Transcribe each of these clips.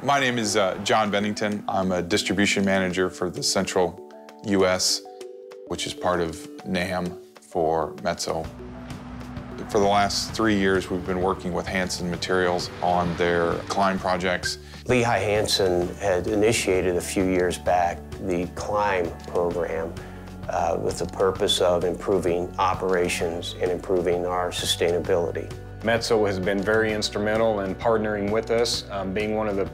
My name is John Bennington. I'm a distribution manager for the Central U.S., which is part of NAM for Metso. For the last 3 years, we've been working with Hanson Materials on their climb projects. Lehigh Hanson had initiated a few years back the climb program with the purpose of improving operations and improving our sustainability. Metso has been very instrumental in partnering with us, being one of the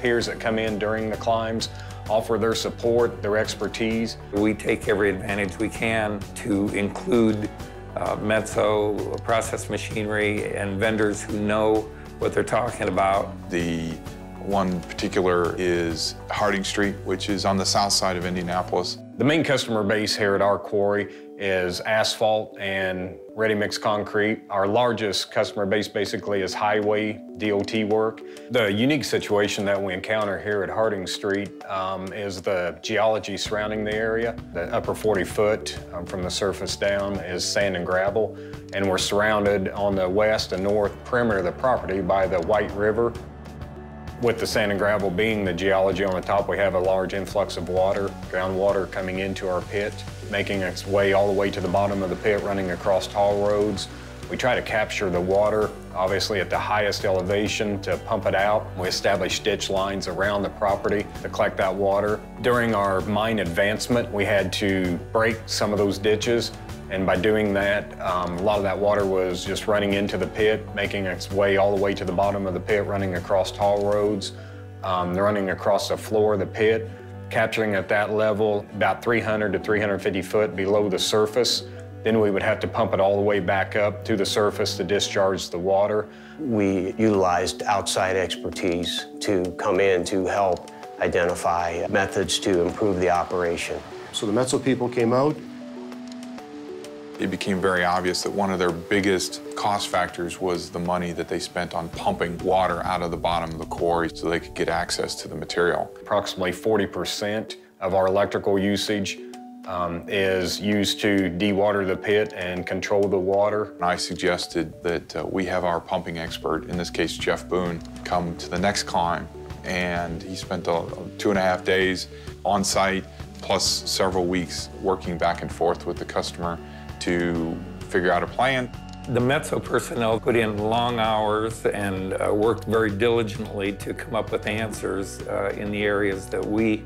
peers that come in during the climbs, offer their support, their expertise. We take every advantage we can to include Metso, process machinery, and vendors who know what they're talking about. The one particular is Harding Street, which is on the south side of Indianapolis. The main customer base here at our quarry is asphalt and ready-mix concrete. Our largest customer base basically is highway DOT work. The unique situation that we encounter here at Harding Street is the geology surrounding the area. The upper 40 foot from the surface down is sand and gravel, and we're surrounded on the west and north perimeter of the property by the White River. With the sand and gravel being the geology on the top, we have a large influx of water, groundwater coming into our pit, making its way all the way to the bottom of the pit, running across tall roads. We try to capture the water, obviously at the highest elevation, to pump it out. We establish ditch lines around the property to collect that water. During our mine advancement, we had to break some of those ditches, and by doing that, a lot of that water was just running into the pit, making its way all the way to the bottom of the pit, running across tall roads, running across the floor of the pit, capturing at that level about 300 to 350 foot below the surface. Then we would have to pump it all the way back up to the surface to discharge the water. We utilized outside expertise to come in to help identify methods to improve the operation. So the Metso people came out. It became very obvious that one of their biggest cost factors was the money that they spent on pumping water out of the bottom of the quarry so they could get access to the material. Approximately 40% of our electrical usage is used to dewater the pit and control the water. I suggested that we have our pumping expert, in this case Jeff Boone, come to the next climb, and he spent 2.5 days on site plus several weeks working back and forth with the customer to figure out a plan. The Metso personnel put in long hours and worked very diligently to come up with answers in the areas that we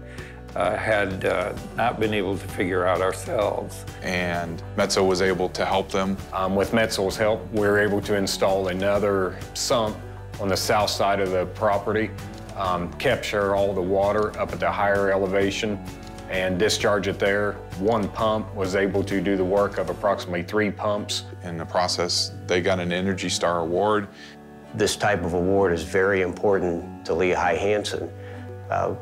had not been able to figure out ourselves. And Metso was able to help them. With Metso's help, we were able to install another sump on the south side of the property, capture all the water up at the higher elevation, and discharge it there. One pump was able to do the work of approximately 3 pumps. In the process, they got an Energy Star award. This type of award is very important to Lehigh Hanson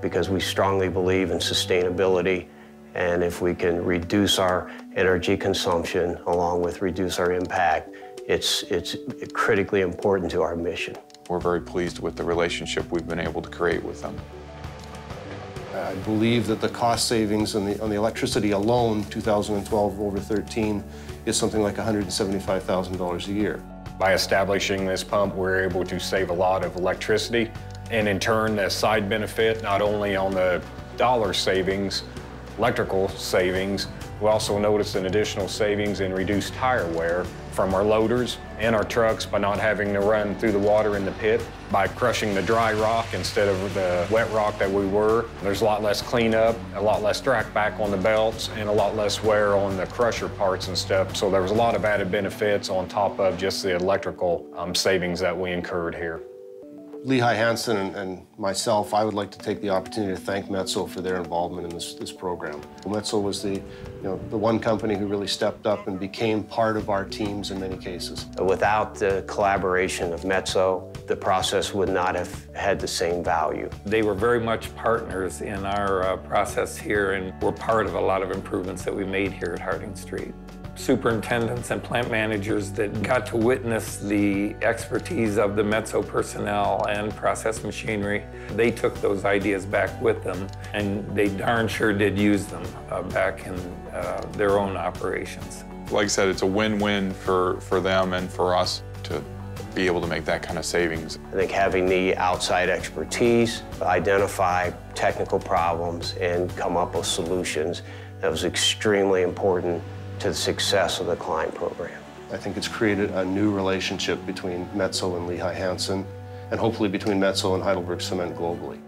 because we strongly believe in sustainability, and if we can reduce our energy consumption along with reduce our impact, it's critically important to our mission. We're very pleased with the relationship we've been able to create with them. I believe that the cost savings on the electricity alone, 2012 over 13, is something like $175,000 a year. By establishing this pump, we're able to save a lot of electricity, and in turn, the side benefit, not only on the dollar savings, electrical savings, we also noticed an additional savings in reduced tire wear from our loaders and our trucks by not having to run through the water in the pit. By crushing the dry rock instead of the wet rock that we were, there's a lot less cleanup, a lot less drag back on the belts, and a lot less wear on the crusher parts and stuff. So there was a lot of added benefits on top of just the electrical savings that we incurred here. Lehigh Hanson and myself, I would like to take the opportunity to thank Metso for their involvement in this program. Metso was the one company who really stepped up and became part of our teams in many cases. Without the collaboration of Metso, the process would not have had the same value. They were very much partners in our process here and were part of a lot of improvements that we made here at Harding Street. Superintendents and plant managers that got to witness the expertise of the Metso personnel and process machinery, they took those ideas back with them, and they darn sure did use them back in their own operations. Like I said, it's a win-win for them and for us to be able to make that kind of savings. I think having the outside expertise, identify technical problems, and come up with solutions, that was extremely important to the success of the client program. I think it's created a new relationship between Metso and Lehigh Hanson, and hopefully between Metso and Heidelberg Cement globally.